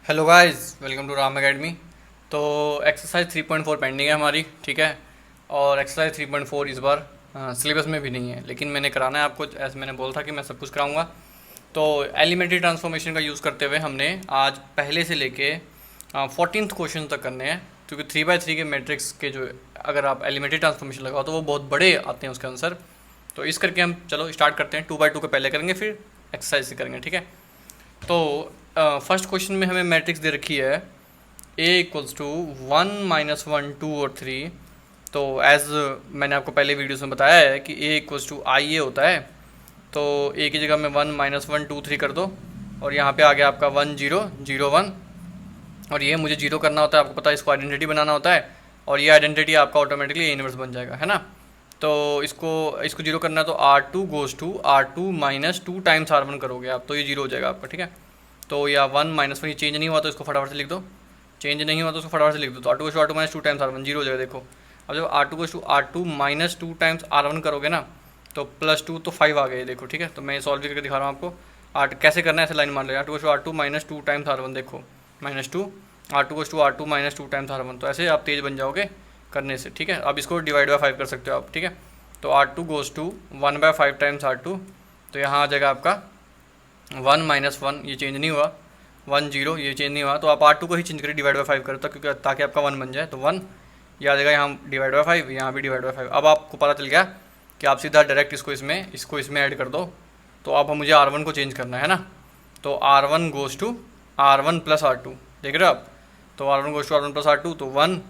Hello guys, welcome to Ram academy. तो exercise 3.4 pending है हमारी, ठीक है। और एक्सरसाइज 3.4 इस बार सिलेबस में भी नहीं है, लेकिन मैंने कराना है आपको, ऐसे मैंने बोला था कि मैं सब कुछ कराऊंगा। तो एलिमेंट्री ट्रांसफॉर्मेशन का यूज़ करते हुए हमने आज पहले से लेके 14th क्वेश्चन तक करने हैं, क्योंकि 3x3 के मैट्रिक्स के जो अगर आप एलिमेंट्री ट्रांसफॉर्मेशन लगाओ तो वो बहुत बड़े आते हैं उसके आंसर। तो इस करके हम चलो स्टार्ट करते हैं। 2x2 का पहले करेंगे, फिर एक्सरसाइज से करेंगे, ठीक है। तो फर्स्ट क्वेश्चन में हमें मैट्रिक्स दे रखी है a इक्वल्स टू 1 -1 2 और 3। तो एज मैंने आपको पहले वीडियोस में बताया है कि a इक्वल्स टू आई ए होता है। तो a की जगह में 1 -1 2 3 कर दो, और यहाँ पे आ गया आपका 1 0 0 1। और ये मुझे जीरो करना होता है, आपको पता है, इसको आइडेंटिटी बनाना होता है। और ये आइडेंटिटी आपका ऑटोमेटिकली इनवर्स बन जाएगा, है ना। तो इसको इसको जीरो करना है तो R2 goes to R2 -2 times R1 करोगे आप, तो ये जीरो हो जाएगा आपका, ठीक है। तो या 1 -1 ये चेंज नहीं हुआ तो इसको फटाफट से लिख दो, चेंज नहीं हुआ तो उसको फटाफट से लिख दो। तो R2 R2 -2 times R1 zero हो जाएगा। देखो अब जब R2 -2 टाइम्स R1 करोगे ना, तो +2 तो 5 आ गए, देखो, ठीक है। तो मैं सॉल्व करके दिखा रहा हूँ आपको। आर्ट कैसे करना है, ऐसे लाइन मान लो। R2 -2 टाइम्स R1, देखो -2, R2 -2 टाइम्स R1। तो ऐसे आप तेज बन जाओगे करने से, ठीक है। अब इसको डिवाइड बाय 5 कर सकते हो आप, ठीक है। तो R2 goes to 1/5 times R2। तो यहाँ आ जाएगा आपका 1 -1, ये चेंज नहीं हुआ, 1 0, ये चेंज नहीं हुआ। तो आप R2 को ही चेंज करिए, डिवाइड बाय 5 करो, क्योंकि ताकि आपका 1 बन जाए। तो 1 ये आ जाएगा, यहाँ डिवाइड बाय 5, यहाँ भी डिवाइड बाय 5। अब आपको पता चल गया कि आप सीधा डायरेक्ट इसको इसमें ऐड कर दो। तो अब मुझे R1 को चेंज करना है ना। तो R1 goes to R1 + R2, देख रहे हो आप। तो R1 goes to R1 + R2, तो 1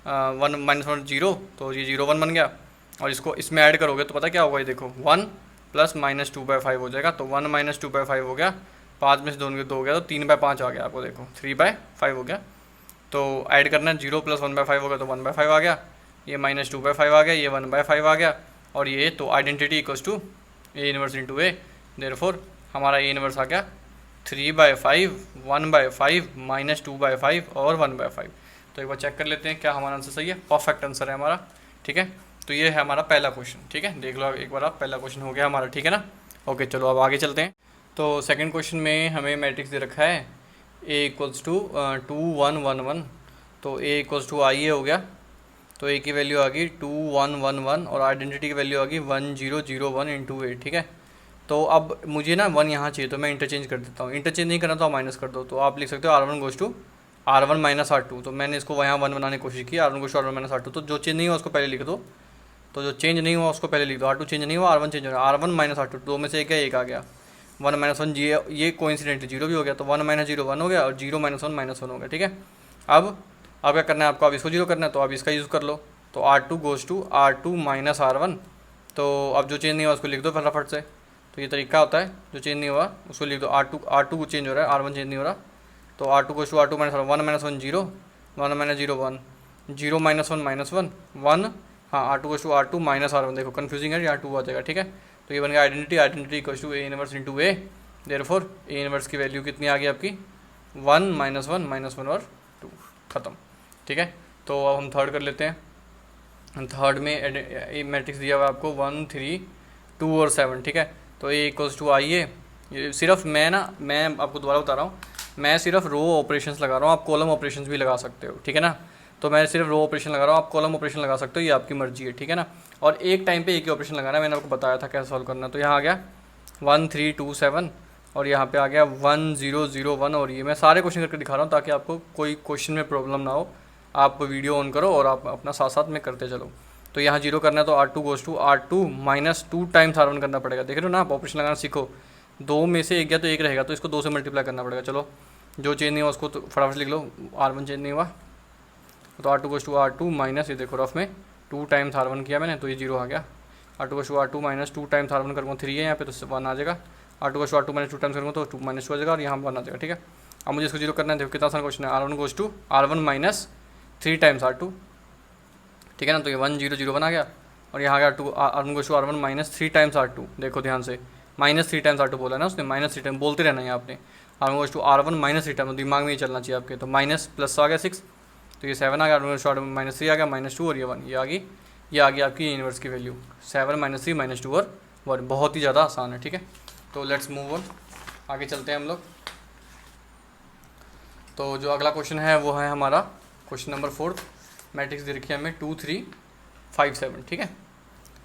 -1 0, तो ये 0 1 बन गया। और इसको इसमें ऐड करोगे तो पता क्या होगा, ये देखो 1 + -2/5 हो जाएगा। तो 1 -2/5 हो गया, 5 में से 2 हो गया, तो 3/5 आ गया आपको, देखो 3/5 हो गया। तो ऐड करना है, 0 + 1/5 हो गया तो 1/5 आ गया, ये -2/5 आ गया, ये 1/5 आ गया। और ये तो identity equals to A inverse into A. Therefore हमारा ए इनवर्स आ गया 3/5, 1/5, -2/5 और 1/5। तो एक बार चेक कर लेते हैं क्या हमारा आंसर सही है। परफेक्ट आंसर है हमारा, ठीक है। तो ये है हमारा पहला क्वेश्चन, ठीक है। देख लो एक बार आप, पहला क्वेश्चन हो गया हमारा, ठीक है ना। ओके, चलो अब आगे चलते हैं। तो सेकंड क्वेश्चन में हमें मैट्रिक्स दे रखा है a इक्वल्स टू 2 1 1 1। तो a इक्वल्स टू आई ए हो गया। तो a की वैल्यू आ गई 2 1 1 1, और आइडेंटिटी की वैल्यू आ गई 1 0 0 1 इंटू ए, ठीक है। तो अब मुझे ना 1 यहाँ चाहिए, तो मैं इंटरचेंज कर देता हूँ। इंटरचेंज नहीं करना तो आप माइनस कर दो। तो आप लिख सकते हो R1 goes to R1 -R2। तो मैंने इसको यहाँ 1 बनाने की कोशिश की, R1 goes to R1 -R2। तो जो चेंज नहीं हुआ उसको पहले लिख दो, तो जो चेंज नहीं हुआ उसको पहले लिख दो। R2 चेंज नहीं हुआ, R1 चेंज हो रहा है। R1 -R2, दो में से एक आ गया। 1 -1 ये कोइंसिडेंटली जीरो भी हो गया, तो 1 - 0 1 हो गया, और 0 -1 -1 हो गया, ठीक है। अब क्या करना है आपको, अब इसको जीरो करना है, तो अब इसका यूज़ कर लो। तो R2 goes to R2 -R1। तो अब जो चेंज नहीं हुआ उसको लिख दो फटाफट से। तो ये तरीका होता है, जो चेंज नहीं हुआ उसको लिख दो। R2 चेंज हो रहा है, R1 चेंज नहीं हो रहा। तो R2 गोज़ टू R2 -1 1 - 1 0, 1 - 0 1, 0 -1 1 हाँ, R2 goes to R2 -R1। देखो कन्फ्यूजिंग है, यहाँ 2 आ जाएगा, ठीक है। तो ये बन गया identity equals to A inverse into A. Therefore A inverse की वैल्यू कितनी आ गई आपकी, 1 -1 -1 और 2, ख़त्म, ठीक है। तो अब हम थर्ड कर लेते हैं। थर्ड में मैट्रिक्स दिया हुआ है आपको 1 3 2 और 7, ठीक है। तो ए इक्वल्स टू आई ए। ये सिर्फ मैं आपको दोबारा बता रहा हूँ, मैं सिर्फ रो ऑपरेशंस लगा रहा हूँ, आप कॉलम ऑपरेशंस भी लगा सकते हो, ठीक है ना। तो मैं सिर्फ रो ऑपरेशन लगा रहा हूँ, आप कॉलम ऑपरेशन लगा सकते हो, ये आपकी मर्जी है, ठीक है ना। और एक टाइम पे एक ही ऑपरेशन लगाना है, मैंने आपको बताया था कैसे सॉल्व करना। तो यहाँ आ गया 1 3 2 7, और यहाँ पे आ गया 1 0 0 1। और ये मैं सारे क्वेश्चन करके दिखा रहा हूँ ताकि आपको कोई क्वेश्चन में प्रॉब्लम ना हो। आप वीडियो ऑन करो और आप अपना साथ साथ में करते चलो। तो यहाँ जीरो करना है, तो R2 goes to R2 -2 times R1 करना पड़ेगा। देख रहे हो ना, आप ऑपरेशन लगाना सीखो। दो में से एक गया तो एक रहेगा, तो इसको 2 से मल्टीप्लाई करना पड़ेगा। चलो, जो चेंज नहीं हुआ उसको तो फटाफट से लिख लो। R1 चेंज नहीं हुआ, तो R2 goes to R2 minus, ये देखो रफ में 2 टाइम्स R1 किया मैंने, तो ये 0 आ गया। R2 goes to R2 -2 times R1 करूँगा, 3 है यहाँ पे, तो 1 आ जाएगा। R2 goes to R2 -2 times करूँगा तो 2 -2 आ जाएगा, और यहाँ 1 आ जाएगा, ठीक है। अब मुझे इसको जीरो करना है। देखो कितना आसान क्वेश्चन है। R1 goes to R1 -3 times R2, ठीक है ना। तो ये 1 0 0 1 आ गया, और यहाँ आ गया R1 goes to R1 -3 times R2। देखो ध्यान से, -3 टाइम्स R2 बोला ना उसने, -3 टाइम बोलते रहना है आपने। R1 goes to R1 -3 time, दिमाग में ही चलना चाहिए आपके। तो माइनस प्लस आ गया 6, तो ये 7 आ गया। -3 आ गया, -2 और ये 1, ये आ गई आपकी इनवर्स की वैल्यू 7 -3 -2 और 1। बहुत ही ज़्यादा आसान है, ठीक है। तो लेट्स मूव ऑन, आगे चलते हैं हम लोग। तो जो अगला क्वेश्चन है वो है हमारा क्वेश्चन नंबर 4। मैट्रिक्स दे रखी है हमें 2 3 5 7, ठीक है।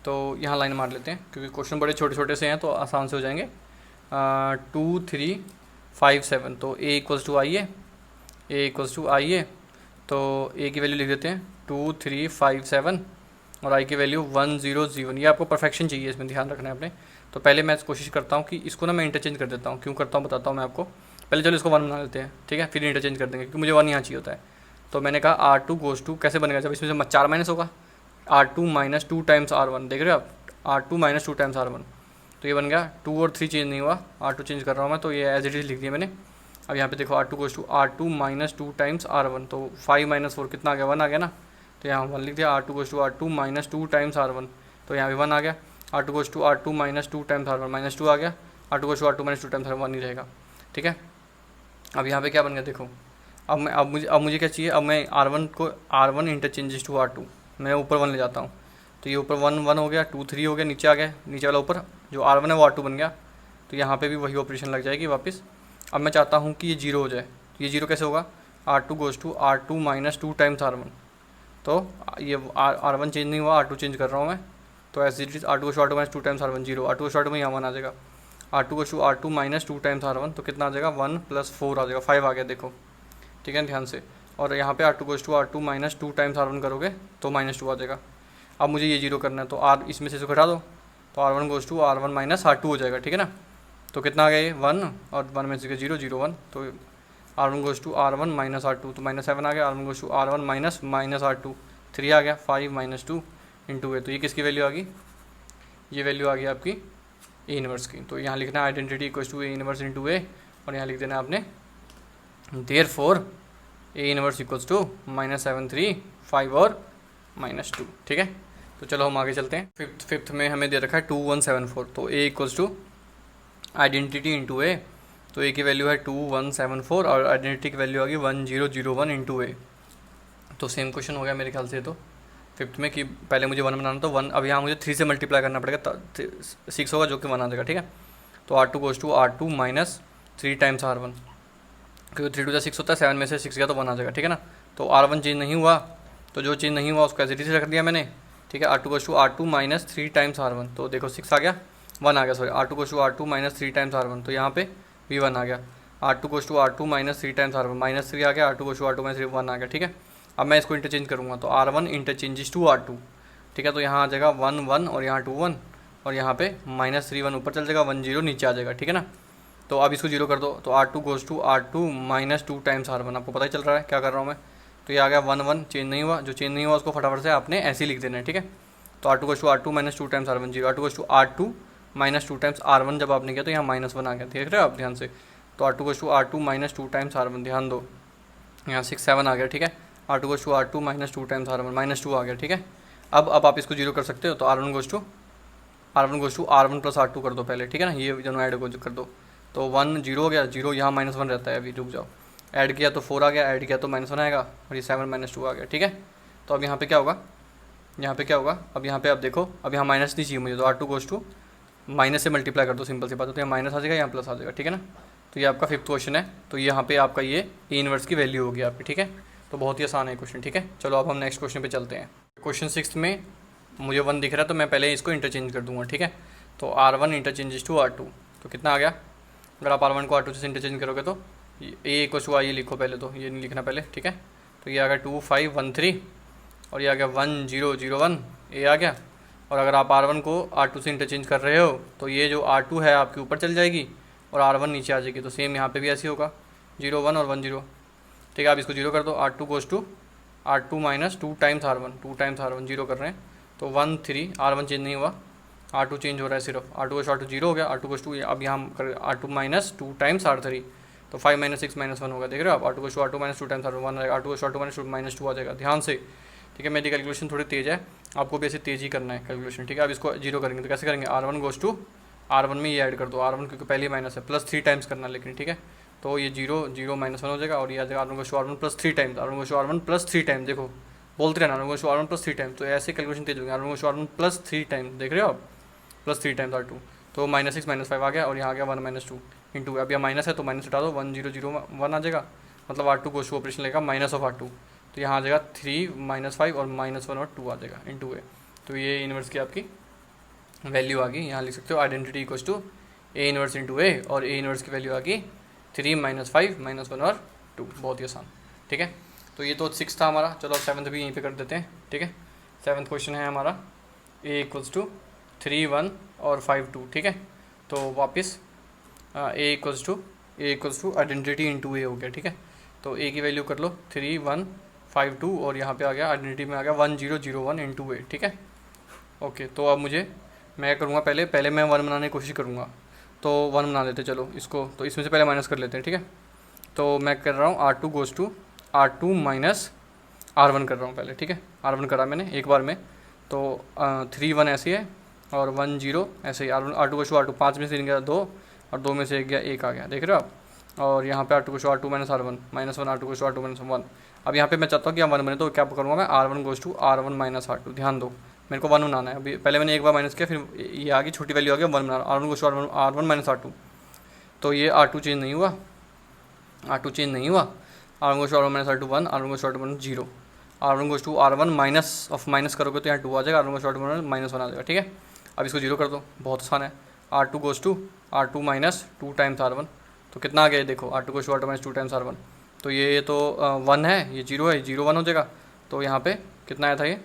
तो यहाँ लाइन मार लेते हैं क्योंकि क्वेश्चन बड़े छोटे छोटे से हैं तो आसान से हो जाएंगे। 2 3 5 7, तो ए इक्वल्स टू आई है, तो ए की वैल्यू लिख देते हैं 2 3 5 7 और आई की वैल्यू 1 0 0। ये आपको परफेक्शन चाहिए, इसमें ध्यान रखना है अपने। तो पहले मैं कोशिश करता हूँ कि इसको ना मैं इंटरचेंज कर देता हूँ। क्यों करता हूँ बताता हूँ मैं आपको। पहले चलो इसको 1 बना लेते हैं, ठीक है, फिर इंटरचेंज कर देंगे क्योंकि मुझे 1 यहाँ चाहिए होता है। तो मैंने कहा R2 गोज़ टू कैसे बनेगा, जब इसमें से 4 माइनस होगा, R2 माइनस 2 टाइम्स R1, देख रहे हो आप, R2 माइनस 2 टाइम्स R1, तो ये बन गया। 2 और 3 चेंज नहीं हुआ, R2 चेंज कर रहा हूँ मैं, तो ये एज इट इज़ लिख दिया मैंने। अब यहाँ पे देखो R2 goes to R2 minus 2 times R1, तो 5 माइनस 4 कितना आ गया, 1 आ गया ना। तो यहाँ 1 लिख दिया। R2 goes to R2 minus 2 times R1, तो यहाँ भी 1 आ गया। R2 goes to R2 minus 2 times R1, minus 2 आ गया। R2 goes to R2 minus 2 times R1 1 ही रहेगा, ठीक है। अब यहाँ पे क्या बन गया देखो। अब मुझे क्या चाहिए, अब मैं R1 इंटरचेंजेस टू R2, मैं ऊपर 1 ले जाता हूँ। तो ये ऊपर 1 1 हो गया, 2 3 हो गया, नीचे आ गया, नीचे वाला ऊपर जो R1 है वो R2 बन गया। तो यहाँ पे भी वही ऑपरेशन लग जाएगी वापस। अब मैं चाहता हूँ कि ये 0 हो जाए, तो ये 0 कैसे होगा, R2 goes to R2 minus 2 times R1, तो ये R1 चेंज नहीं हुआ, R2 चेंज कर रहा हूँ मैं। तो as it is R2 goes to R2 minus 2 times R1 0, R2 goes to R2 में यहाँ 1 आ जाएगा। R2 goes to R2 minus 2 times R1, तो कितना आ जाएगा, 1 प्लस 4 आ जाएगा, 5 आ गया देखो, ठीक है, ध्यान से। और यहाँ पे R2 goes to R2 minus 2 times R1 करोगे तो माइनस 2 आ जाएगा। अब मुझे ये 0 करना है, तो R इसमें से घटा दो, तो R1 goes to R1 minus R2 हो जाएगा, ठीक है ना। तो कितना आ गया ये 1, और 1 में से 0 0 1, तो R1 goes to R1 minus R2, तो माइनस 7 आ गया। R1 goes to R1 minus minus R2 3 आ गया, 5 माइनस 2 इंटू ए, तो ये किसकी वैल्यू आ गई, ये वैल्यू आ गई आपकी ए इनवर्स की। तो यहाँ लिखना है identity equals to A inverse into A, और यहाँ लिख देना आपने therefore A inverse equals to -7 3 5 और -2, ठीक है। तो चलो हम आगे चलते हैं। फिफ्थ में हमें दे रखा है 2 1 7 4, तो ए इक्वल्स टू आइडेंटिटी इंटू ए, तो ए की वैल्यू है 2 1 7 4 और आइडेंटिटी की वैल्यू आ गई 1 0 0 1 इंटू ए। तो सेम क्वेश्चन हो गया मेरे ख्याल से। तो फिफ्थ में कि पहले मुझे 1 बनाना, तो 1 अब यहाँ मुझे 3 से मल्टीप्लाई करना पड़ेगा, 6 होगा जो कि 1 आ जाएगा, ठीक है। तो R2 goes to R2 minus 3 times R1, क्योंकि 3 2 6 होता है, 7 में से 6 गया तो 1 आ जाएगा, ठीक है ना। तो R1 चेंज नहीं हुआ, तो जो चेंज नहीं हुआ उसको एज इट इज रख दिया मैंने, ठीक है। R2 goes to R2 minus 3 times R1, तो देखो 6 आ गया, 1 आ गया, sorry. R2 goes to R2 minus 3 times R1, तो यहाँ पे भी 1 आ गया। R2 goes to R2 minus 3 times R1, minus 3 आ गया। R2 goes to R2 minus 3 1 आ गया, ठीक है। अब मैं इसको इंटरचेंज करूँगा, तो R1 इंटरचेंजेस टू R2, ठीक है। तो यहाँ आ जाएगा 1 1 और यहाँ 2 1, और यहाँ पे -3 1 ऊपर चल जाएगा, 1 0 नीचे आ जाएगा, ठीक है ना। तो अब इसको 0 कर दो, तो R2 goes to R2 minus 2 times R1, आपको पता ही चल रहा है क्या कर रहा हूँ मैं। तो ये आ गया 1 1, चेंज नहीं हुआ, जो चेंज नहीं हुआ उसको फटाफट से आपने ऐसे ही लिख देना है, ठीक है। तो R2 goes to R2 minus 2 times R1 0, R2 goes to R2 minus 2 times R1 जब आपने किया तो यहाँ -1 आ गया, देख रहे हो आप ध्यान से। तो R2 goes to R2 minus 2 times R1, ध्यान दो, यहाँ 6 7 आ गया, ठीक है। R2 goes to R2 minus 2 times R1, -2 आ गया, ठीक है। अब आप इसको 0 कर सकते हो, तो R1 goes to R1 plus R2 कर दो पहले, ठीक है ना, ये दोनों ऐड कर दो। तो 1 0 हो गया, 0 यहाँ -1 रहता है, अभी रुक जाओ, ऐड किया तो 4 आ गया, ऐड किया तो -1 आएगा, और ये 7 -2 आ गया, ठीक है। तो अब यहाँ पे क्या होगा, अब यहाँ पे आप देखो, अब यहाँ माइनस नहीं चाहिए मुझे, तो R2 गोज़ टू माइनस से मल्टीप्लाई कर दो, सिंपल सी बात है, तो यहाँ माइनस आ जाएगा, यहाँ प्लस आ जाएगा, ठीक है ना। तो ये आपका फिफ्थ क्वेश्चन है, तो यहाँ पे आपका ये ए इनवर्स की वैल्यू होगी आपकी, ठीक है। तो बहुत ही आसान है क्वेश्चन, ठीक है। चलो अब हम नेक्स्ट क्वेश्चन पे चलते हैं। क्वेश्चन 6 में मुझे 1 दिख रहा है, तो मैं पहले इसको इंटरचेंज कर दूंगा, ठीक है। तो R1 इंटरचेंजेस टू R2, तो कितना आ गया, अगर आप R1 को R2 से इंटरचेंज करोगे तो ए इक्वल्स टू आई लिखो पहले, तो ये नहीं लिखना पहले, ठीक है। तो ये आ गया 2 5 1 3, और ये आ गया 1 0 0 1, ए आ गया। और अगर आप R1 को R2 से इंटरचेंज कर रहे हो तो ये जो R2 है आपके ऊपर चल जाएगी और R1 नीचे आ जाएगी, तो सेम यहाँ पे भी ऐसे होगा, 0 1 और 1 0, ठीक है। आप इसको 0 कर दो, R2 goes to R2 minus 2 times R1 0 कर रहे हैं, तो 1 3, R1 चेंज नहीं हुआ, R2 चेंज हो रहा है सिर्फ, R2 गोज़ टू R2 0 हो गया, R2 गोज़ टू अब यहाँ कर R2 माइनस 2 टाइम्स R3, तो 5 6 -1 होगा, देख रहे हो आप। R2 goes to R2 minus 2 times R1 आएगा, R2 goes to R2 minus 2 आ जाएगा, ध्यान से, ठीक है। मेरी कैलकुलेशन थोड़ी तेज़ है, आपको भी ऐसे तेज़ ही करना है कैलकुलेशन, ठीक है। अब इसको 0 करेंगे तो कैसे करेंगे, R1 गोज़ टू R1 में ये ऐड कर दो, R1 क्योंकि पहले माइनस है, प्लस 3 टाइम्स करना लेकिन, ठीक है। तो ये 0 0 -1 हो जाएगा, और ये आ जाएगा R1 goes to R1 plus 3 times, R1 goes to R1 plus 3 times, देखो बोलते रहना, R1 goes to R1 plus 3 times, तो ऐसे कैलकुलेशन तेज होगी, R1 goes to R1 plus 3 times, देख रहे हो आप, प्लस 3 टाइम्स R2, तो -6 -5 आ गया, और यहाँ आ गया 1 -2 इंटू, अब यहाँ माइनस है तो माइनस हटा दो, 1 0 0 1 आ जाएगा, मतलब R2 गोस टू ऑपरेशन लेगा माइनस ऑफ R2, तो यहाँ आ जाएगा 3 माइनस 5 और माइनस 1 और 2 आ जाएगा इनटू ए। तो ये इन्वर्स की आपकी वैल्यू आ गई। यहाँ लिख सकते हो identity equals to A inverse into A, और ए इन्वर्स की वैल्यू आ गई 3 माइनस 5 माइनस 1 और 2। बहुत ही आसान, ठीक है। तो ये तो 6 था हमारा। चलो 7th भी यहीं पे कर देते हैं, ठीक है। 7th क्वेश्चन है हमारा ए इक्वल्स टू 3 1 और 5 2, ठीक है। तो वापस ए इक्वल्स टू आइडेंटिटी इंटू ए हो गया, ठीक है। तो ए की वैल्यू कर लो 3 1 5 2, और यहाँ पे आ गया आइडेंटिटी में आ गया 1 0 0 1 इंटू ए, ठीक है। ओके, तो अब मैं करूँगा पहले मैं 1 बनाने की कोशिश करूँगा। तो 1 बना लेते चलो इसको, तो इसमें से पहले माइनस कर लेते हैं, ठीक है। तो मैं कर रहा हूँ R2 goes to R2 minus R1 कर रहा हूँ पहले, ठीक है। R1 करा मैंने एक बार में, तो 3 1 ऐसे है और 1 0 ऐसे ही। R2 गोज़ टू R2, 5 में से गया 2 और 2 में से 1 गया 1 आ गया, देख रहे हो आप। और यहाँ पे R2 goes to R2 minus R1 minus 1, R2 goes to R2 minus 1। अब यहाँ पे मैं चाहता हूँ कि यहाँ 1 बने, तो क्या करूँगा मैं, R1 goes to R1 minus R2। ध्यान दो, मेरे को 1 बनाना है। अभी पहले मैंने एक बार माइनस किया, फिर ये आगे छोटी वैल्यू आ गई 1 बना, R1 goes to R1 minus R2। तो ये R2 चेंज नहीं हुआ, R1 goes to R1 minus R2 1, R1 goes to R2 minus 0, R1 goes to R1 minus of minus करोगे तो यहाँ 2 आ जाएगा, R1 goes to R2 minus 1 आ जाएगा, ठीक है। अब इसको 0 कर दो, बहुत आसान है। R2 goes to R2 minus 2 times R1, तो कितना आ गया देखो, R2 goes to R2 minus 2 times R1। तो ये तो 1 है, ये 0 है, 0 1 हो जाएगा। तो यहाँ पे कितना आया था, ये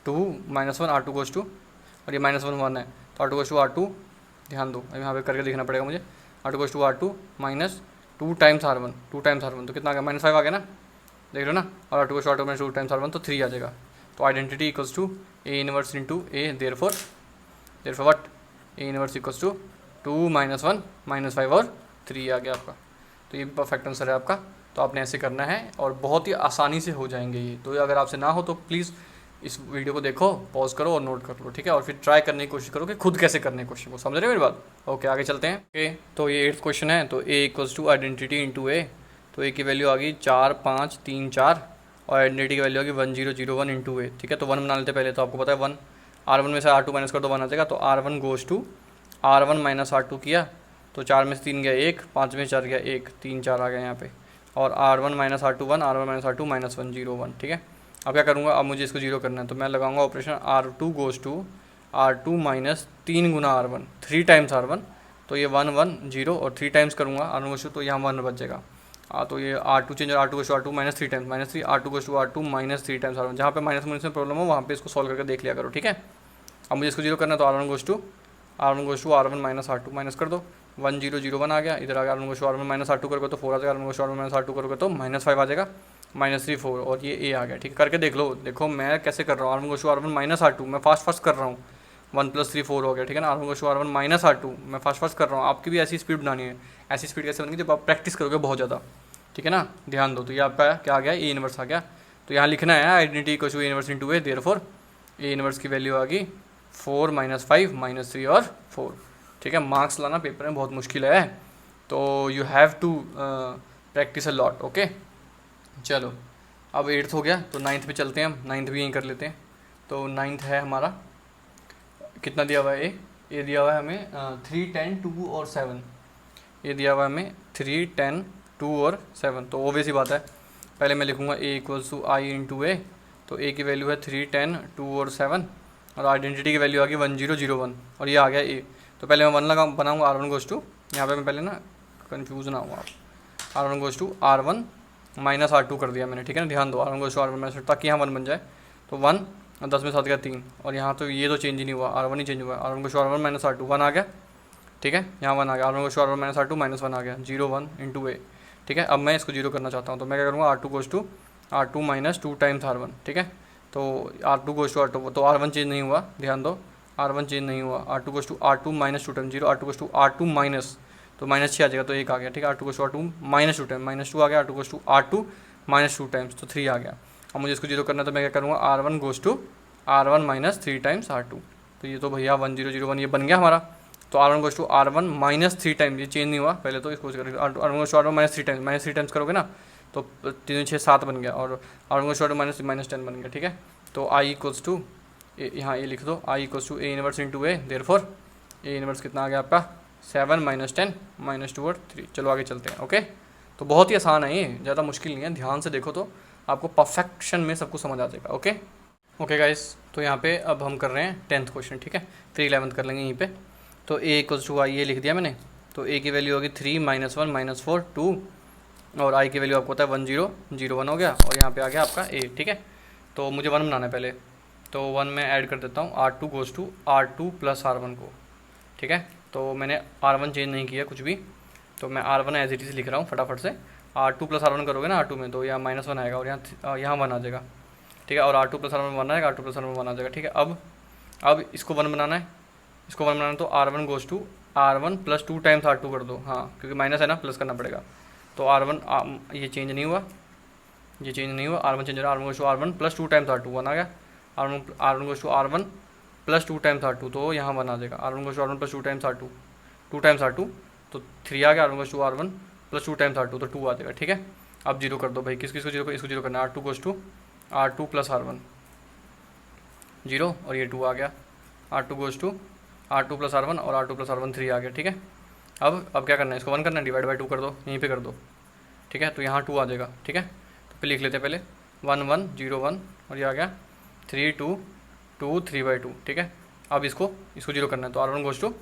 2 माइनस 1 R2 गोज़ टू, और ये माइनस 1 1 है, तो R2 गोज़ टू R2। ध्यान दो, अब यहाँ पे करके देखना पड़ेगा मुझे। R2 goes to R2 minus 2 times R1, तो कितना आ गया, माइनस 5 आ गया ना, देख रहे हो ना। और R2 goes to R2 minus 2 times R1, तो 3 आ जाएगा। तो identity equals to A inverse into A, therefore what, A inverse equals to 2 minus 1 minus 5 और 3 आ गया आपका। तो ये परफेक्ट आंसर है आपका। तो आपने ऐसे करना है और बहुत ही आसानी से हो जाएंगे ये। तो अगर आपसे ना हो तो प्लीज़ इस वीडियो को देखो, पॉज करो और नोट कर लो, ठीक है। और फिर ट्राई करने की कोशिश करो कि खुद कैसे करने की कोशिश को, समझ रहे हो मेरी बात। ओके, आगे चलते हैं। ओके, तो ये 8th क्वेश्चन है। तो ए इक्वल्स टू आइडेंटिटी इंटू ए, तो ए की वैल्यू आ गई 4 5 3 4, और आइडेंटिटी की वैल्यू आ गई 1 0 0 1 इंटू ए, ठीक है। तो 1 बना लेते पहले, तो आपको पता है 1, R1 में से R2 माइनस कर दो 1 आ जाएगा। तो R1 goes to R1 minus R2 किया, तो 4 में से 3 गया 1, 5 में से 4 गया 1, 3 4 आ गया यहाँ पे। और R1 minus R2 1, R1 minus R2 minus 1 0 1, ठीक है। अब क्या करूँगा, अब मुझे इसको 0 करना है, तो मैं लगाऊंगा operation R2 goes to R2 minus 3 गुना R1, 3 टाइम्स R1। तो ये 1 1 0 और 3 टाइम्स करूँगा R1 गोज़ टू, तो यहाँ 1 बच जाएगा। तो ये R2 change, R2 goes to R2 minus 3 times minus 3, R2 goes to R2 minus 3 times R1। जहाँ पे माइनस माइनस में प्रॉब्लम हो वहाँ पे इसको सॉल्व करके देख लिया करो, ठीक है। अब मुझे इसको 0 करना है, तो R1 goes to R1 minus R2 minus कर दो, 1 0 0 1 आ गया, इधर आ गया। R1 goes to R1 minus R2 करोगे तो 4 आ जाएगा, R1 goes to R1 minus R2 करोगे तो माइनस 5 आ जाएगा, माइनस 3 4, और ये ए आ गया, ठीक है। करके देख लो, देखो मैं कैसे कर रहा हूँ। R1 goes to R1 minus R2 मैं फास्ट कर रहा हूँ, 1 + 3 4 हो गया, ठीक है ना। R1 goes to R1 minus R2 मैं फास्ट कर रहा हूँ। आपकी भी ऐसी स्पीड बनानी है। ऐसी स्पीड कैसे बनेगी, जब आप प्रैक्टिस करोगे बहुत ज़्यादा, ठीक है ना। ध्यान दो, तो ये आपका क्या आ गया, ए इनवर्स आ गया। तो यहाँ लिखना है identity equals to A inverse into A, therefore A inverse की वैल्यू आ गई 4 माइनस 5 माइनस 3 और 4, ठीक है। मार्क्स लाना पेपर में बहुत मुश्किल है, तो you have to practise a lot, okay. चलो, अब 8th हो गया, तो 9th पे चलते हैं हम। 9th भी यहीं कर लेते हैं। तो 9th है हमारा, कितना दिया हुआ है, ए दिया हुआ है हमें 3 10 2 और 7। ये दिया हुआ है हमें 3 10 2 और 7। तो ऑब्वियस ही बात है, पहले मैं लिखूँगा ए इक्वल्स टू आई इंटू ए। तो ए की वैल्यू है 3 10 2 और 7, और आइडेंटिटी की वैल्यू आ गई 1 0 0 1, और ये आ गया ए। तो पहले मैं 1 बनाऊँगा R1 गोज़ टू, यहाँ पे मैं पहले ना कन्फ्यूज़ ना हुआ, R1 goes to R1 minus R2 कर दिया मैंने, ठीक है ना। ध्यान दो, R1 goes to R1 minus, ताकि यहाँ 1 बन जाए। तो 1 और 10 में 7 गया 3, और यहाँ तो ये तो चेंज ही नहीं हुआ, R1 ही चेंज हुआ। R1 goes to R1 minus R2 1 आ गया, ठीक है। यहाँ 1 आ गया, R1 goes to R1 minus R2 minus 1 आ गया, 0 1 इंटू ए, ठीक है। अब मैं इसको 0 करना चाहता हूँ, तो मैं क्या करूँगा, R2 goes to R2 minus 2 times R1, ठीक है। तो R2 गोज़ टू R2, तो R1 चेंज नहीं हुआ, ध्यान दो, R1 चेंज नहीं हुआ। R2 goes to R2 minus 2 times 0, R2 goes to R2 minus, तो माइनस 6 आ जाएगा, तो 1 आ गया, ठीक है। R2 goes to R2 minus 2 time minus 2 आ गया, R2 goes to R2 minus 2 times, तो 3 आ गया। अब मुझे इसको 0 करना है, तो मैं क्या करूँगा, R1 goes to R1 minus 3 times R2। तो ये तो भैया 1 0 0 1 ये बन गया हमारा। तो R1 goes to R1 minus 3 times, ये चेंज नहीं हुआ, पहले तो इसको R1 goes to R1 minus 3 times करोगे ना, तो 3 6 7 बन गया, और R1 गोज़ टू माइनस 10 बन गया, ठीक है। तो आई इक्वल्स टू, यहाँ ये लिख दो, I equals to A inverse into A, therefore A inverse कितना आ गया आपका 7 माइनस 10 माइनस 2 और 3। चलो आगे चलते हैं, ओके। तो बहुत ही आसान है ये, ज़्यादा मुश्किल नहीं है, ध्यान से देखो तो आपको परफेक्शन में सब कुछ समझ आ जाएगा। ओके ओके गाइस, तो यहाँ पे अब हम कर रहे हैं 10th क्वेश्चन, ठीक है, फिर 11th कर लेंगे यहीं पे। तो ए इक्वल्स टू आई ये लिख दिया मैंने। तो ए की वैल्यू होगी 3 -1 -4 2, और आई की वैल्यू आपको होता है 1 0 0 1 हो गया, और यहाँ पे आ गया आपका ए, ठीक है। तो मुझे 1 बनाना है पहले, तो 1 में ऐड कर देता हूँ, R2 goes to R2 plus R1 को, ठीक है। तो मैंने R1 चेंज नहीं किया कुछ भी, तो मैं R1 एज इट इज़ लिख रहा हूँ फटाफट से। R2 प्लस R1 करोगे ना R2 में, तो यहाँ -1 आएगा, और यहाँ 1 आ जाएगा, ठीक है। और R2 प्लस R1 1 आएगा, R2 प्लस R1 1 आ जाएगा, ठीक है। अब इसको 1 बनाना है, इसको 1 बनाना है, तो R1 goes to R1 plus 2 times R2 कर दो, हाँ क्योंकि माइनस है ना, प्लस करना पड़ेगा। तो R1 ये चेंज नहीं हुआ, ये चेंज नहीं हुआ, R1 चेंज हो रहा है, R1 goes to R1 plus 2 times R2 1 आ गया, R1 goes to R1 plus 2 times R2, तो यहाँ 1 आ जाएगा, R1 goes to R1 plus 2 times R2, 2 times R2 तो 3 आ गया, R1 goes to R1 plus 2 times R2 तो 2 आ जाएगा, ठीक है। अब जीरो कर दो भाई, किस किस को जीरो, इसको जीरो करना है, R2 goes to R2 plus R1 zero, और ये 2 आ गया, R2 goes to R2 plus R1 और R2 प्लस R1 3 आ गया, ठीक है। अब क्या करना है, इसको 1 करना है, डिवाइड बाई 2 कर दो, यहीं पे कर दो, ठीक है। तो यहाँ 2 आ जाएगा, ठीक है। तो फिर लिख लेते हैं पहले 1 1 0 1, और ये आ गया 3 2 2 3/2, ठीक है। अब इसको जीरो करना है, तो R1 goes to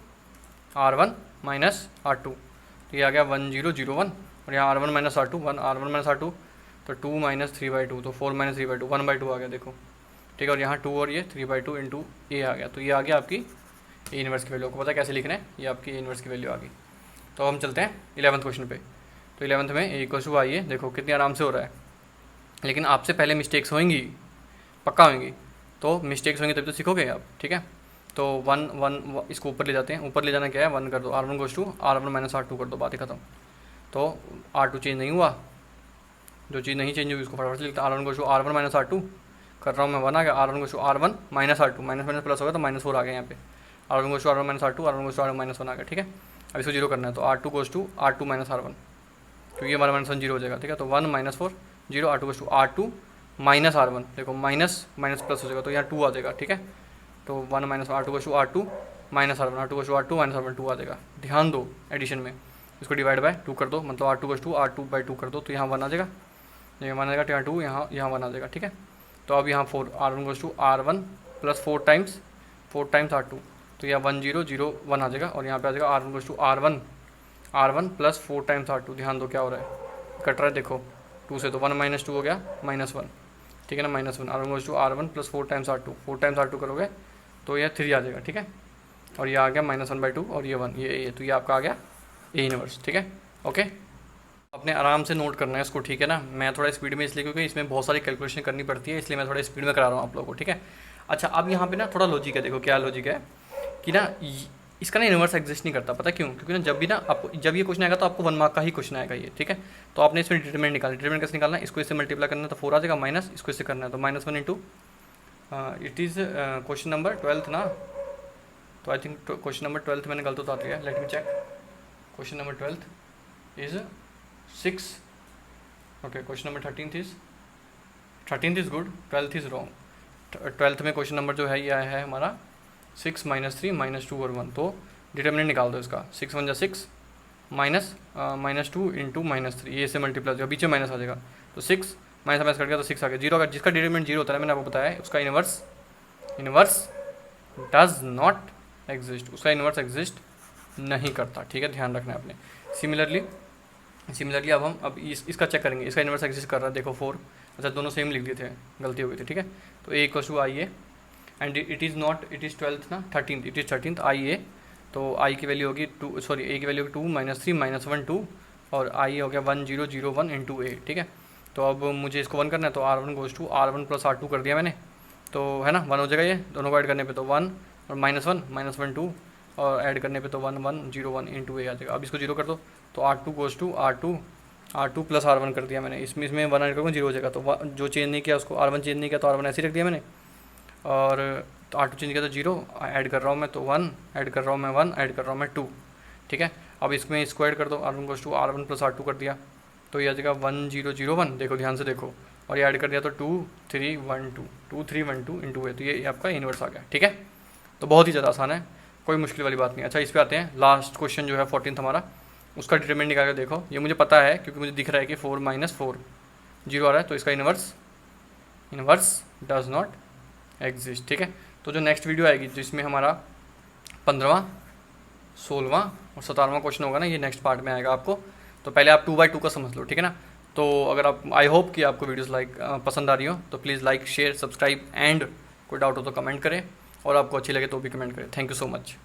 R1 minus R2, तो ये आ गया 1 0 0 1, और यहाँ R1 minus R2 1, R1 minus R2 तो 2 माइनस 3/2, तो 4 माइनस 3/2 1/2 आ गया, देखो, ठीक है। और यहाँ 2 और ये 3/2 इंटू ए आ गया, तो ये आ गया आपकी ए इनवर्स की वैल्यू, आपको पता है कैसे लिखना है, ये आपकी ए इनवर्स की वैल्यू आ गई। तो हम चलते हैं 11th क्वेश्चन पे। तो 11th में ए इक्वल्स टू आई है, देखो कितनी आराम से हो रहा है, लेकिन आपसे पहले मिस्टेक्स होंगी, पक्का होंगी, तो मिस्टेक्स होंगी तभी तो सीखोगे आप, ठीक है। तो 1 1 इसको ऊपर ले जाते हैं, ऊपर ले जाना क्या है, 1 कर दो, R1 goes to R1 minus R2 कर दो, बात ही खत्म। तो R2 चेंज नहीं हुआ, जो चीज़ नहीं चेंज हुई उसको फटाफट से लिखता है, R1 goes to R1 minus R2 कर रहा हूँ मैं, 1 आ गया, R1 goes to R1 minus R2, minus minus plus हो गया तो -4 आ गया यहाँ पे, R1 goes to R1 minus R2, R1 goes to R1 minus 1 आ गया, ठीक है। अब इसको जीरो करना है, तो R2 goes to R2 minus R1, क्योंकि 1 माइनस 1 जीरो हो जाएगा, ठीक है। तो 1 -4 0, R2 goes to R2 minus R1, देखो माइनस माइनस प्लस हो जाएगा, तो यहाँ 2 आ जाएगा, ठीक है। तो 1 minus R2 goes to R2 minus R1, R2 goes to R2 minus R1 2 आ जाएगा। ध्यान दो एडिशन में, इसको डिवाइड बाय 2 कर दो, मतलब R2 गोज़ टू R2/2 कर दो, तो यहाँ 1 आ जाएगा, ये 1 आ जाएगा, यहाँ 2, यहाँ 1 आ जाएगा, ठीक है। तो अब यहाँ 4, R1 goes to R1 plus 4 times R2, तो यहाँ 1 0 0 1 आ जाएगा, और यहाँ पे आ जाएगा R1 goes to R1 plus 4 times R2, ध्यान दो क्या हो रहा है, कट रहा है, देखो 2 से, तो 1 माइनस 2 हो गया -1, ठीक है ना, -1, R1 goes to R1 plus 4 times R2, 4 times R2 करोगे तो यह 3 आ जाएगा, ठीक है। और ये आ गया -1/2, और ये 1, ये तो ये आपका आ गया ए इनवर्स, ठीक है। ओके, अपने आराम से नोट करना है इसको, ठीक है ना। मैं थोड़ा स्पीड में इसलिए क्योंकि इसमें बहुत सारी कैलकुलेशन करनी पड़ती है, इसलिए मैं थोड़ा स्पीड में करा रहा हूँ आप लोगों को, ठीक है। अच्छा, अब यहाँ पे ना थोड़ा लॉजिक है, देखो क्या लॉजिक है कि ना इसका ना इनवर्स एग्जिस्ट नहीं करता, पता क्यों, क्योंकि ना जब भी ना आपको, जब ये क्वेश्चन आएगा तो आपको 1 मार्क का ही क्वेश्चन आएगा ये, ठीक है। तो आपने इसमें डिटरमिनेंट निकालना, डिटरमिनेंट कैसे निकालना है, इसको इससे मल्टीप्लाई करना है तो 4 आ जाएगा, माइनस इसको इससे करना है तो -1 into, it is question number 12th ना, तो I think question number 12th मैंने गलत उतार दिया, let me check, question number 12th is 6, okay, question number 13th is good, 12th is wrong. 12th में क्वेश्चन नंबर जो है ये आया है हमारा 6 -3 -2 और 1, तो डिटरमिनेंट निकाल दो इसका, 6 1 जा 6 -2 इंटू -3, ये से मल्टीप्लाई हो जाएगा, बीच में माइनस आ जाएगा, तो 6 माइनस कट गया तो 6 आ गया, जीरो। अगर जिसका डिटरमिनेंट जीरो होता है, मैंने आपको बताया उसका इनवर्स डज नॉट एग्जिस्ट, उसका इनवर्स एग्जिस्ट नहीं करता, ठीक है, ध्यान रखना है आपने। सिमिलरली अब इसका चेक करेंगे, इसका इनवर्स एग्जिस्ट कर रहा है, देखो 4, अच्छा दोनों सेम लिख दिए थे, गलती हो गई थी, ठीक है। तो A equal to I A, and it is 12th ना, 13th, इट इज़ 13th आई ए, तो आई की वैल्यू होगी 2, सॉरी ए की वैल्यू होगी 2 -3 -1 2, और आई हो गया 1 0 0 1 इंटू ए, ठीक है। तो अब मुझे इसको 1 करना है, तो R1 goes to R1 plus R2 कर दिया मैंने, तो है ना 1 हो जाएगा, ये दोनों को ऐड करने पे तो 1 और -1 2, और ऐड करने पे तो 1 1 0 1 इंटू ए आ जाएगा। अब इसको जीरो कर दो, तो R2 goes to R2 plus R1 कर दिया मैंने, इसमें 1 ऐड करूँगा 0 हो जाएगा, तो जो चेंज नहीं किया उसको R1 चेंज नहीं किया तो R1 ऐसे ही रख दिया मैंने, और तो R2 चेंज किया तो 0 ऐड कर रहा हूँ मैं, तो 1 ऐड कर रहा हूँ मैं, 1 ऐड कर रहा हूँ मैं 2, ठीक है। अब इसमें इसको ऐड कर दो, R1 goes to R1 plus R2 कर दिया, तो ये आ जाएगा 1 0 0 1, देखो ध्यान से देखो, और ये ऐड कर दिया तो 2 3 1 2 2 3 1 2 इंटू ए, तो ये आपका इनवर्स आ गया, ठीक है। तो बहुत ही ज़्यादा आसान है, कोई मुश्किल वाली बात नहीं। अच्छा, इस पे आते हैं, लास्ट क्वेश्चन जो है 14th हमारा, उसका डिटरमिनेंट निकाल के देखो। ये मुझे पता है क्योंकि मुझे दिख रहा है कि 4 - 4 जीरो आ रहा है, तो इसका इनवर्स डज नॉट एग्जिस्ट। ठीक है, तो जो नेक्स्ट वीडियो आएगी जिसमें हमारा 15वां 16वां और 17वां क्वेश्चन होगा ना, ये नेक्स्ट पार्ट में आएगा आपको। तो पहले आप 2/2 का समझ लो, ठीक है ना। तो अगर आप, आई होप कि आपको वीडियोस पसंद आ रही हो, तो please like share subscribe and कोई डाउट हो तो कमेंट करें, और आपको अच्छी लगे तो भी कमेंट करें। Thank you so much.